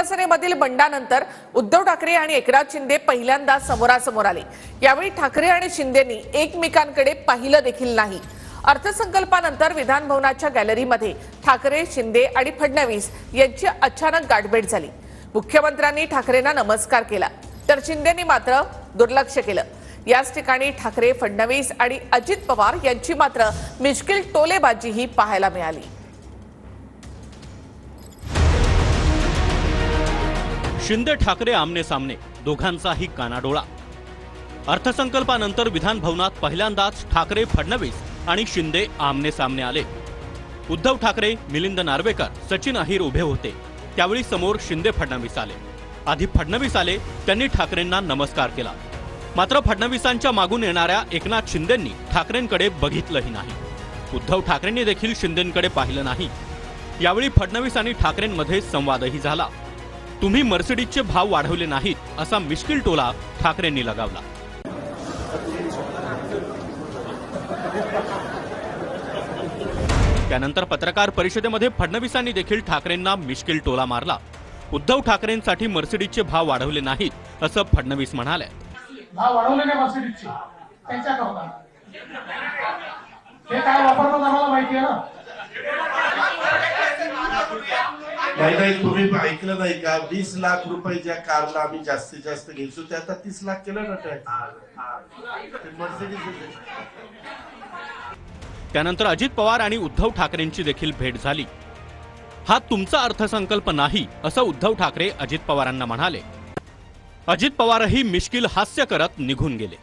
शिवसेनेमधील बंडानंतर उद्धव ठाकरे आणि एकनाथ शिंदे पहिल्यांदा समोरासमोर आले। यावेळी ठाकरे आणि शिंदेंनी एकमेकांकडे पाहिलं देखील नाही। अर्थसंकल्पानंतर विधान भवनाच्या गॅलरीमध्ये ठाकरे, शिंदे आणि फडणवीस यांची अचानक गाठभेट झाली। मुख्यमंत्र्यांनी ठाकरेंना नमस्कार केला, तर शिंदेंनी मात्र दुर्लक्ष केलं। याच ठिकाणी ठाकरे, फडणवीस आणि अजित पवार यांची मात्र मिश्किल टोलेबाजीही पाहायला मिळाली। शिंदे ठाकरे आमने सामने, दोघांचाही कानाडोळा। अर्थसंकल्पानंतर विधान भवनात पहिल्यांदाच ठाकरे, फडणवीस आणि शिंदे आमने सामने आले। उद्धव ठाकरे, मिलिंद नार्वेकर, सचिन अहिर उभे होते। त्यावेळी समोर शिंदे, फडणवीस आले। आधी फडणवीस आले, त्यांनी ठाकरेंना नमस्कार केला। मात्र फडणवीसांच्या मागून येणाऱ्या एकनाथ शिंदेंनी ठाकरेंकडे बघितलंही नाही। उद्धव ठाकरेंनी देखील शिंदेंकडे पाहिलं नाही। यावेळी फडणवीस आणि ठाकरेंमध्ये संवादही झाला। तुम्ही मर्सिडीजचे भाव वाढवले नाहीत, असा मिश्किल टोला ठाकरेंनी लगावला। त्यानंतर पत्रकार परिषदेमध्ये फडणवीसांनी देखील ठाकरेंना मिश्किल टोला मारला। उद्धव ठाकरेंसाठी मर्सिडीजचे भाव वाढवले नाहीत, असं फडणवीस म्हणाले। भाव वाढवले नाही मर्सिडीजचे, त्यांच्या करता हे काय वापरतात आम्हाला माहिती आहे ना। नाही, तुम्ही ऐकलं नाही का? 20 लाख रुपयाच्या कारला आम्ही जास्तीत जास्त घेतो, ते आता 30 लाख केलं ना टॅक्स। त्यानंतर अजित पवार आणि उद्धव ठाकरेंची देखील भेट झाली। हा तुमचा अर्थसंकल्प नाही, असं उद्धव ठाकरे अजित पवारांना म्हणाले। अजित पवारही मिश्किल हास्य करत निघून गेले।